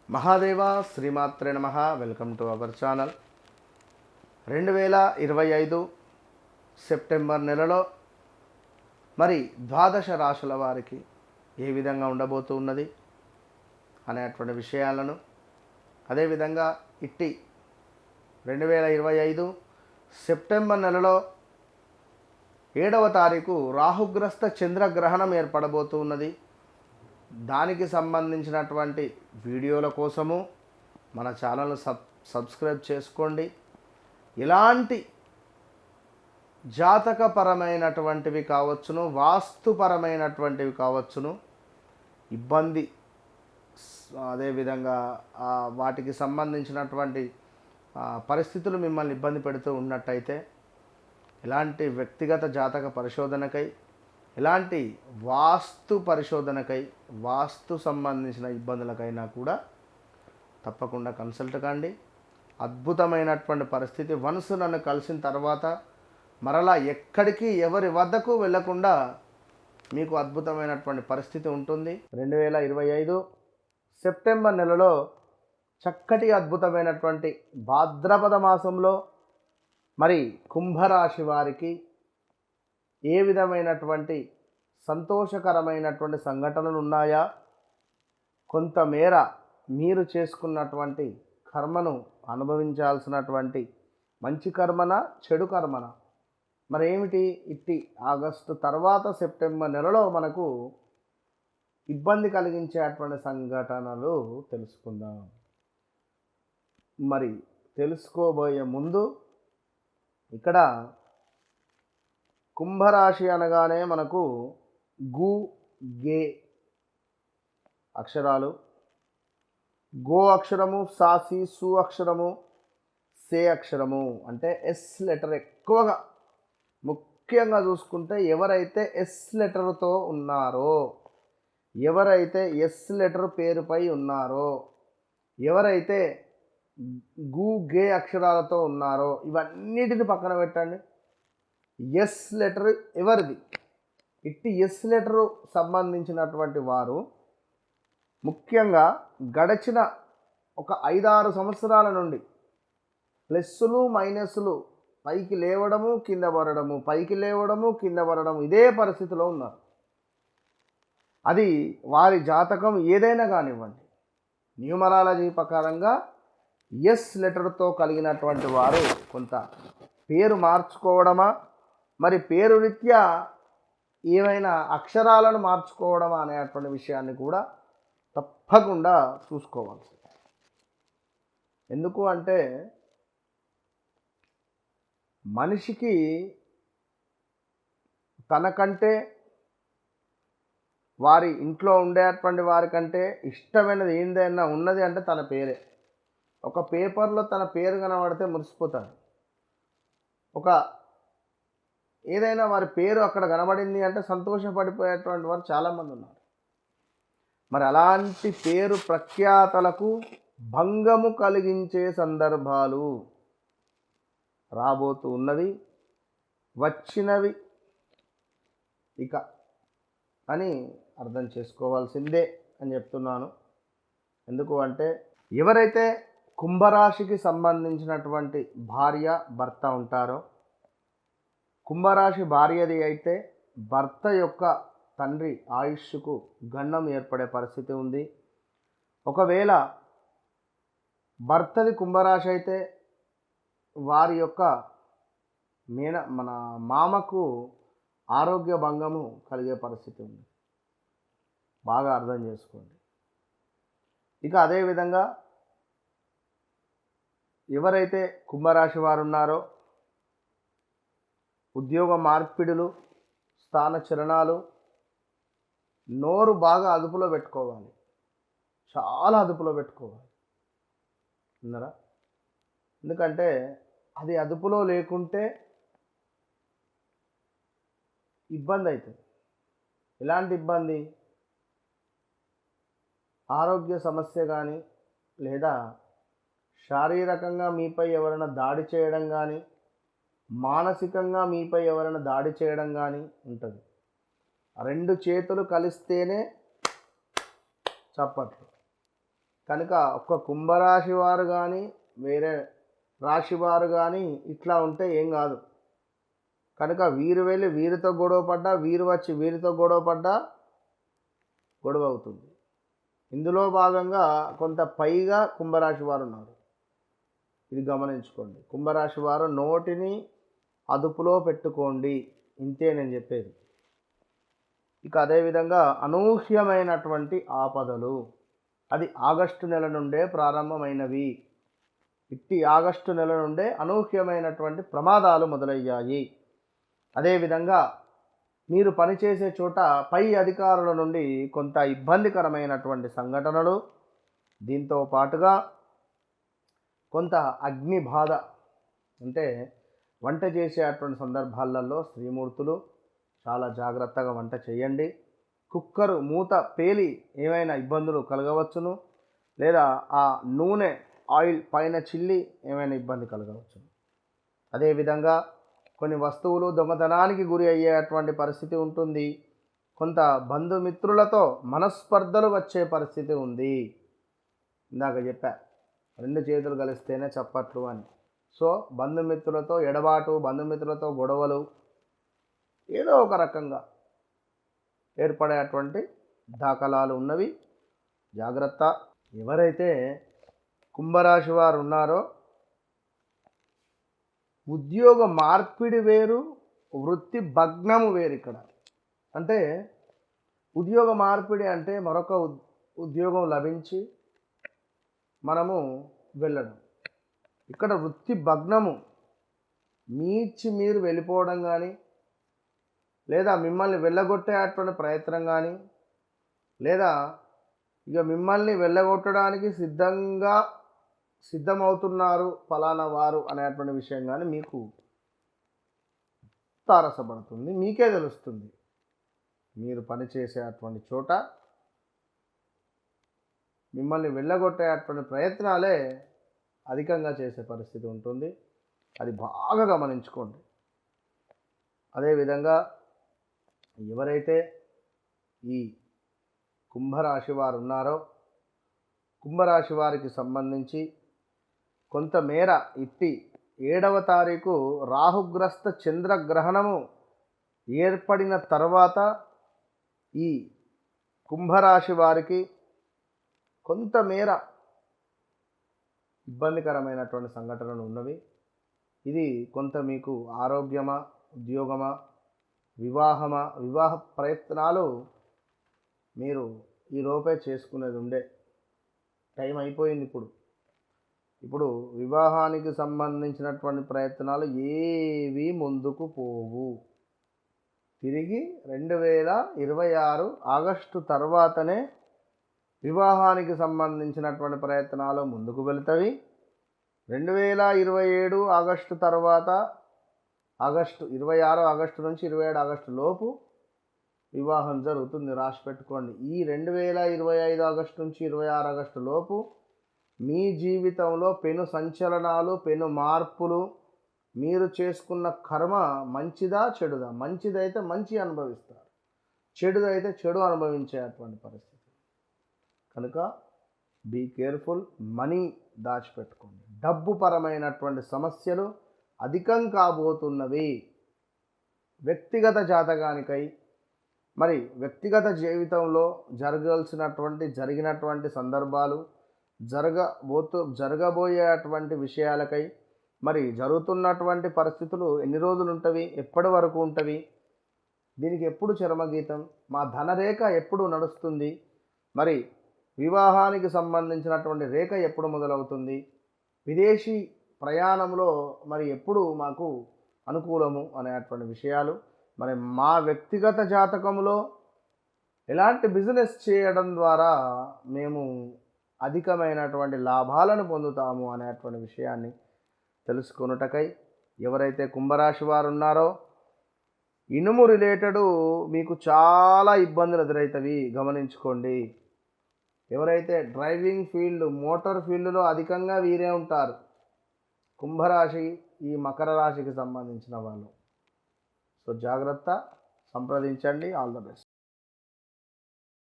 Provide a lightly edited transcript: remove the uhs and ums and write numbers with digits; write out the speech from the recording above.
మహాదేవ శ్రీమాత్రే నమః. Welcome to our channel. 2025 September నెలలో మరి ద్వాదశ రాశుల వారికి ఏ విధంగా ఉండబోతున్నది అనేటువంటి విషయాలను, అదేవిధంగా ఇట్టి 2025 సెప్టెంబర్ నెలలో 7వ తారీఖు రాహుగ్రస్త చంద్రగ్రహణం ఏర్పడబోతున్నది. దానికి సంబంధించినటువంటి వీడియోల కోసము మన ఛానల్ను సబ్స్క్రైబ్ చేసుకోండి. ఇలాంటి జాతకపరమైనటువంటివి కావచ్చును, వాస్తుపరమైనటువంటివి కావచ్చును, ఇబ్బంది అదేవిధంగా వాటికి సంబంధించినటువంటి పరిస్థితులు మిమ్మల్ని ఇబ్బంది పెడుతూ ఉన్నట్టయితే ఇలాంటి వ్యక్తిగత జాతక పరిశోధనకై, ఇలాంటి వాస్తు పరిశోధనకై, వాస్తు సంబంధించిన ఇబ్బందులకైనా కూడా తప్పకుండా కన్సల్ట్ కండి. అద్భుతమైనటువంటి పరిస్థితి. వన్స్ నన్ను కలిసిన తర్వాత మరలా ఎక్కడికి ఎవరి వద్దకు వెళ్లకుండా మీకు అద్భుతమైనటువంటి పరిస్థితి ఉంటుంది. 2025 సెప్టెంబర్ నెలలో చక్కటి అద్భుతమైనటువంటి భాద్రపద మాసంలో మరి కుంభరాశి వారికి ఏ విధమైనటువంటి సంతోషకరమైనటువంటి సంఘటనలు ఉన్నాయా, కొంతమేర మీరు చేసుకున్నటువంటి కర్మను అనుభవించాల్సినటువంటి మంచి కర్మన, చెడు కర్మన, మరేమిటి ఇట్టి ఆగస్టు తర్వాత సెప్టెంబర్ నెలలో మనకు ఇబ్బంది కలిగించేటువంటి సంఘటనలు తెలుసుకుందాం. మరి తెలుసుకోబోయే ముందు ఇక్కడ కుంభరాశి అనగానే మనకు గు గే అక్షరాలు, గో అక్షరము, సాసి, సు అక్షరము, సే అక్షరము, అంటే ఎస్ లెటర్ ఎక్కువగా ముఖ్యంగా చూసుకుంటే ఎవరైతే ఎస్ లెటర్తో ఉన్నారో, ఎవరైతే ఎస్ లెటర్ పేరుపై ఉన్నారో, ఎవరైతే గు గే అక్షరాలతో ఉన్నారో ఇవన్నిటిని పక్కన పెట్టండి. ఎస్ లెటర్ ఎవరిది? ఇట్టి ఎస్ లెటరు సంబంధించినటువంటి వారు ముఖ్యంగా గడిచిన ఒక 5-6 సంవత్సరాల నుండి ప్లస్సులు మైనస్లు, పైకి లేవడము కింద పడడము, పైకి లేవడము కింద పడడము, ఇదే పరిస్థితిలో ఉన్నారు. అది వారి జాతకం ఏదైనా కానివ్వండి, న్యూమరాలజీ ప్రకారంగా ఎస్ లెటర్తో కలిగినటువంటి వారు కొంత పేరు మార్చుకోవడమా, మరి పేరు రీత్యా ఏమైనా అక్షరాలను మార్చుకోవడమా అనేటువంటి విషయాన్ని కూడా తప్పకుండా చూసుకోవాల్సి. ఎందుకు అంటే మనిషికి తనకంటే, వారి ఇంట్లో ఉండేటువంటి వారికంటే ఇష్టమైనది ఏందైనా ఉన్నది అంటే తన పేరే. ఒక పేపర్లో తన పేరు కనబడితే మురిసిపోతాడు. ఒక ఏదైనా వారి పేరు అక్కడ కనబడింది అంటే సంతోషపడిపోయేటువంటి వారు చాలామంది ఉన్నారు. మరి అలాంటి పేరు ప్రఖ్యాతలకు భంగము కలిగించే సందర్భాలు రాబోతూ ఉన్నవి, వచ్చినవి ఇక అని అర్థం చేసుకోవాల్సిందే అని చెప్తున్నాను. ఎందుకు అంటే ఎవరైతే కుంభరాశికి సంబంధించినటువంటి భార్య భర్త ఉంటారో, కుంభరాశి భార్యది అయితే భర్త యొక్క తండ్రి ఆయుష్కు గండం ఏర్పడే పరిస్థితి ఉంది. ఒకవేళ భర్తది కుంభరాశి అయితే వారి యొక్క మన మామకు ఆరోగ్య భంగము కలిగే పరిస్థితి ఉంది. బాగా అర్థం చేసుకోండి. ఇక అదేవిధంగా ఎవరైతే కుంభరాశి వారు ఉన్నారో ఉద్యోగ మార్పిడులు, స్థానచలనాలు, నోరు బాగా అదుపులో పెట్టుకోవాలి, చాలా అదుపులో పెట్టుకోవాలి. విన్నారా? ఎందుకంటే అది అదుపులో లేకుంటే ఇబ్బంది అవుతుంది. ఎలాంటి ఇబ్బంది? ఆరోగ్య సమస్య కానీ, లేదా శారీరకంగా మీపై ఎవరైనా దాడి చేయడం కానీ, మానసికంగా మీపై ఎవరైనా దాడి చేయడం కానీ ఉంటుంది. 2 చేతులు కలిస్తేనే చప్పట్లు. కనుక ఒక్క కుంభరాశి వారు కానీ వేరే రాశి వారు కానీ ఇట్లా ఉంటే ఏం కాదు. కనుక వీరు వెళ్ళి వీరితో గొడవ పడ్డా, వీరు వచ్చి వీరితో గొడవ పడ్డా గొడవ అవుతుంది. ఇందులో భాగంగా కొంత పైగా కుంభరాశి వారు ఉన్నారు. ఇది గమనించుకోండి. కుంభరాశి వారు నోటిని అదుపులో పెట్టుకోండి, ఇంతే నేను చెప్పేది. ఇక అదేవిధంగా అనూహ్యమైనటువంటి ఆపదలు, అది ఆగస్టు నెల నుండే ప్రారంభమైనవి. ఇట్టి ఆగస్టు నెల నుండే అనూహ్యమైనటువంటి ప్రమాదాలు మొదలయ్యాయి. అదేవిధంగా మీరు పనిచేసే చోట పై అధికారుల నుండి కొంత ఇబ్బందికరమైనటువంటి సంఘటనలు, దీంతో పాటుగా కొంత అగ్ని బాధ, అంటే వంట చేసేటువంటి సందర్భాలలో స్త్రీమూర్తులు చాలా జాగ్రత్తగా వంట చేయండి. కుక్కరు మూత పేలి ఏమైనా ఇబ్బందులు కలగవచ్చును, లేదా ఆ నూనె ఆయిల్ పైన చిల్లి ఏమైనా ఇబ్బంది కలగవచ్చును. అదేవిధంగా కొన్ని వస్తువులు దొంగతనానికి గురి అయ్యేటువంటి పరిస్థితి ఉంటుంది. కొంత బంధుమిత్రులతో మనస్పర్ధలు వచ్చే పరిస్థితి ఉంది. ఇందాక చెప్పా, 2 చేతులు కలిస్తేనే చప్పట్లు అని. సో బంధుమిత్రులతో ఎడబాటు, బంధుమిత్రులతో గొడవలు ఏదో ఒక రకంగా ఏర్పడేటువంటి దాఖలాలు ఉన్నవి. జాగ్రత్త. ఎవరైతే కుంభరాశి వారు ఉన్నారో ఉద్యోగ మార్పిడి వేరు, వృత్తి భగ్నము వేరు. ఇక్కడ అంటే ఉద్యోగ మార్పిడి అంటే మరొక ఉద్యోగం లభించి మనము వెళ్ళడం. ఇక్కడ వృత్తి భగ్నము, మీరు వెళ్ళిపోవడం కానీ, లేదా మిమ్మల్ని వెళ్ళగొట్టేటువంటి ప్రయత్నం కానీ, లేదా ఇక మిమ్మల్ని వెళ్ళగొట్టడానికి సిద్ధమవుతున్నారు ఫలానా వారు అనేటువంటి విషయం కానీ మీకు తారసపడుతుంది. మీకే తెలుస్తుంది. మీరు పనిచేసేటువంటి చోట మిమ్మల్ని వెళ్ళగొట్టేటువంటి ప్రయత్నాలే అధికంగా చేసే పరిస్థితి ఉంటుంది. అది బాగా గమనించుకోండి. అదేవిధంగా ఎవరైతే ఈ కుంభరాశి వారు ఉన్నారో, కుంభరాశి వారికి సంబంధించి కొంతమేర ఇట్టి 7వ తారీఖు రాహుగ్రస్త చంద్రగ్రహణము ఏర్పడిన తర్వాత ఈ కుంభరాశి వారికి కొంతమేర ఇబ్బందికరమైనటువంటి సంఘటనలు ఉన్నవి. ఇది కొంత మీకు ఆరోగ్యమా, ఉద్యోగమా, వివాహ ప్రయత్నాలు మీరు ఈలోపే చేసుకునేది ఉండే టైం అయిపోయింది. ఇప్పుడు వివాహానికి సంబంధించినటువంటి ప్రయత్నాలు ఏవి ముందుకు పోవు. తిరిగి 2026 ఆగస్టు తర్వాతనే వివాహానికి సంబంధించినటువంటి ప్రయత్నాలు ముందుకు వెళ్తాయి. 2027 ఆగస్టు తర్వాత, ఆగస్టు 26 ఆగస్టు నుంచి 27 ఆగస్టు లోపు వివాహం జరుగుతుంది. రాసి పెట్టుకోండి. ఈ 2025 ఆగస్టు నుంచి 26 ఆగస్టు లోపు మీ జీవితంలో పెను సంచలనాలు, పెను మార్పులు, మీరు చేసుకున్న కర్మ మంచిదా చెడుదా, మంచిదైతే మంచి అనుభవిస్తారు, చెడుదైతే చెడు అనుభవించేటువంటి పరిస్థితి. కనుక బీ కేర్ఫుల్. మనీ దాచిపెట్టుకోండి. డబ్బు పరమైనటువంటి సమస్యలు అధికం కాబోతున్నవి. వ్యక్తిగత జాతకానికై మరి వ్యక్తిగత జీవితంలో జరిగినటువంటి సందర్భాలు, జరగబోయేటువంటి విషయాలకై మరి జరుగుతున్నటువంటి పరిస్థితులు ఎన్ని రోజులు ఉంటవి, ఎప్పటి వరకు ఉంటవి, దీనికి ఎప్పుడు చరమగీతం, మా ధనరేఖ ఎప్పుడు నడుస్తుంది, మరి వివాహానికి సంబంధించినటువంటి రేఖ ఎప్పుడు మొదలవుతుంది, విదేశీ ప్రయాణంలో మరి ఎప్పుడు మాకు అనుకూలము అనేటువంటి విషయాలు, మరి మా వ్యక్తిగత జాతకంలో ఎలాంటి బిజినెస్ చేయడం ద్వారా మేము అధికమైనటువంటి లాభాలను పొందుతాము అనేటువంటి విషయాన్ని తెలుసుకొనుటకై ఎవరైతే కుంభరాశి వారు ఉన్నారో ఇనుము రిలేటెడ్ మీకు చాలా ఇబ్బందులు ఎదురవుతాయి, గమనించుకోండి. ఎవరైతే డ్రైవింగ్ ఫీల్డ్, మోటార్ ఫీల్డ్లో అధికంగా వీరే ఉంటారు, కుంభరాశి, ఈ మకర రాశికి సంబంధించిన వాళ్ళు. సో జాగ్రత్త, సంప్రదించండి. All the best.